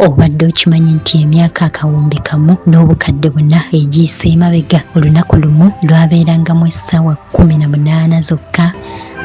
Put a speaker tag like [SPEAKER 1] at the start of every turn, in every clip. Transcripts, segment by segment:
[SPEAKER 1] obadde okimanyi nti emyaka akawumbi kamu n'obukadde buna egiyise emabega olunaku lumu lwabeerangamu essaawa 18 zokka.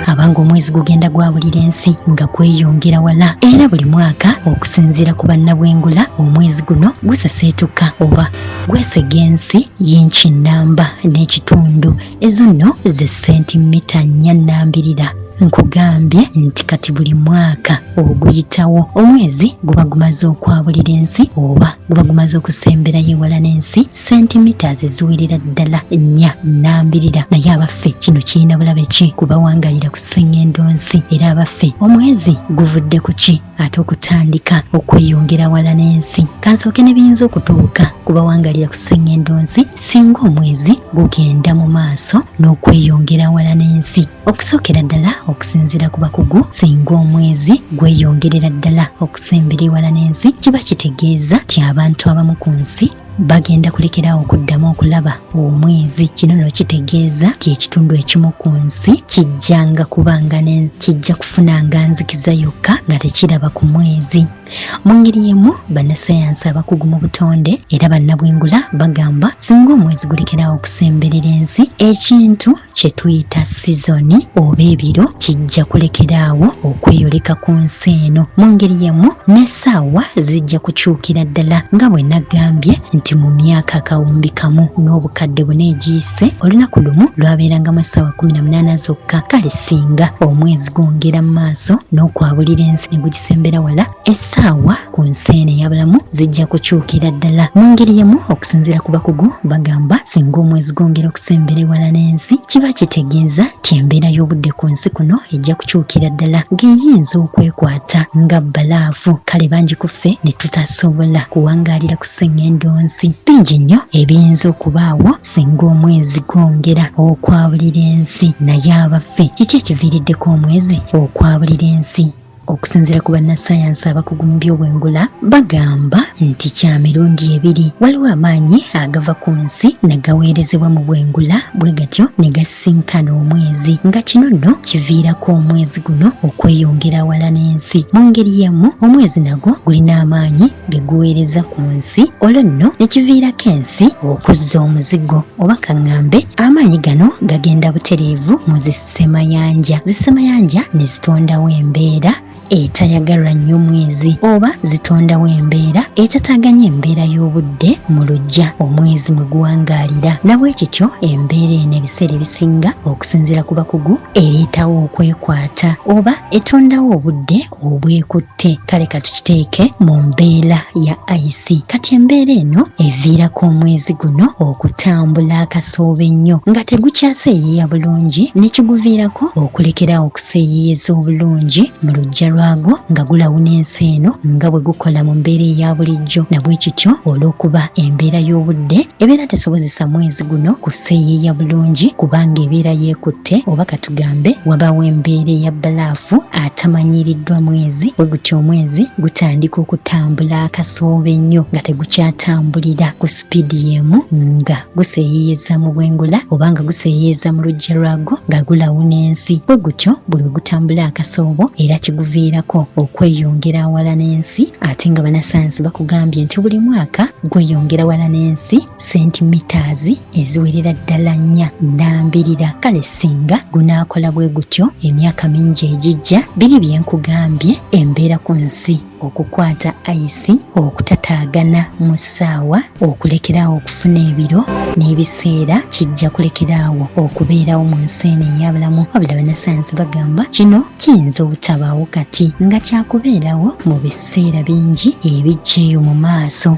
[SPEAKER 1] Abange omwezi gugenda gwabulira ensi nga gweyongera wala, era buli mwaka okusinziira ku bannabwengula omwezi guno guseseetuka oba gwesega ensi y'inchi nnamba n'ekitundu, ezo nno ze sentimita 4.2. Nkugambye nti kati buli mwaka oguyitawo omwezi guba gumaze okwabulira ensi oba guba gumaze okusemberayo ewala n'ensi sentimita ziwerera ddala 4.2. Naye abaffe kino kirina bulabe ki kubawangalira ku sseŋŋendo nsi? Era abaffe omwezi guvudde ku ki ate okutandika okweyongera wala n'ensi? Kansooke ne biyinza okutuuka kubawangalira ku sseŋŋendo nsi singa omwezi gugenda mu maaso n'okweyongera wala n'ensi. Okusookera ddala okusinziira ku bakugu, singa omwezi gweyongerera ddala okusembera ewala n'ensi kiba kitegeeza ti abantu abamu ku nsi bagenda kulekerawo okuddamu okulaba omwezi. Kino nno kitegeeza ti ekitundu ekimu ku nsi kijja kufunanga nzikiza yokka nga tekiraba ku mwezi. Mu ngeri emu bannasayansi abakugu mu butonde era bannabwengula bagamba singa omwezi gulekerawo okusemberera ensi, ekintu kye tuyita sizoni oba ebiro kijja kulekeraawo okweyoleka ku nsi eno. Mu ngeri emu n'essaawa zijja kukyukira ddala nga bwe nagambye nti mu myaka akawumbi kamu n'obukadde buna egiyise olunaku lumu lwabeerangamu essaawa 18 zokka. Kale singa omwezi gwongera mu maaso n'okwabulira ensi ne gugisembera wala, essaawa ku nsi eno ey'abalamu zijja kukyukira ddala. Mu ngeri emu okusinziira ku bakugu bagamba singa omwezi gwongera okusembera ewala n'ensi kiba kitegeeza ti embeera y'obudde ku nsi kuno ejja kukyukira ddala ng'eyinza okwekwata nga bbalaafu. Kale bangi ku ffe ne tutasobola kuwangaalira ku sseŋŋendo nsi. Bingi nnyo ebiyinza okubaawo singa omwezi gwongera okwabulira ensi. Naye abaffe kiki ekiviiriddeko omwezi okwabulira ensi? Okusinziira ku bannasayansi abakugu mu by'obwengula bagamba nti kya mirundi ebiri. Waliwo amaanyi agava ku nsi ne gaweerezebwa mu bwengula bwe gatyo ne gasisinkana omwezi, nga kino nno kiviirako omwezi guno okweyongera wala n'ensi. Mu ngeri y'emu omwezi nagwo gulina amaanyi ge guweereza ku nsi, olwo nno ne kiviirako ensi okuzza omuzigo oba kaŋŋambe amaanyi gano gagenda butereevu mu zisemayanja. Zisemayanja ne zitondawo embeera etayagalwa nnyo mwezi oba zitondawo embeera etataganya embeera y'obudde mu luggya omwezi mwe guwangaalira. Nabwekityo embeera eno ebiseera ebisinga okusinziira ku bakugu ereetawo okwekwata oba etondawo obudde obwekutte. Kale katukiteeke mu mbeera ya Ensi. Kati embeera eno eviirako omwezi guno okutambula akasooba ennyo nga tegukyaseeyeeya bulungi, ne kiguviirako okulekerawo okuseeyeeyeza obulungi mu luggya lwagwo nga gulawuna ensi eno nga bwe gukola mu mbeera eya bulijjo. Nabwekityo olw'okuba embeera y'obudde ebeera tesobozesa mwezi guno kuseeyeeya bulungi kubanga ebeera yeekutte, oba katugambe wabaawo embeera eya bbalaafu atamanyiiriddwa mwezi, bwe gutyo omwezi gutandika okutambula akasooba ennyo nga tegukyatambulira ku sipiidi y'emu nga guseeyeeyeza mu bwengula oba nga guseeyeeyeza mu luggya lwagwo nga gulawuna ensi. Bwe gutyo buli we gutambula akasoobo era kiguviirako okweyongera wala n'ensi. Ate nga bannasayansi bakugambye nti buli mwaka gweyongera wala n'ensi sentimitazi eziwerera ddala 4.2. Kale singa gunaakola bwe gutyo emyaka mingi egijja, biri bye nkugambye embeera ku nsi okukwata Ensi, okutataagana mu ssaawa, okulekeraawo okufuna ebiro n'ebiseera kijja kulekeraawo okubeerawo mu nsi eno ey'abalamu. Wabula bannasayansi bagamba kino kiyinza obutabaawo kati nga kyakubeerawo mu biseera bingi ebijja eyo mu maaso.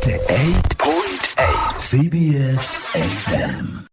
[SPEAKER 2] 98.8 CBS FM.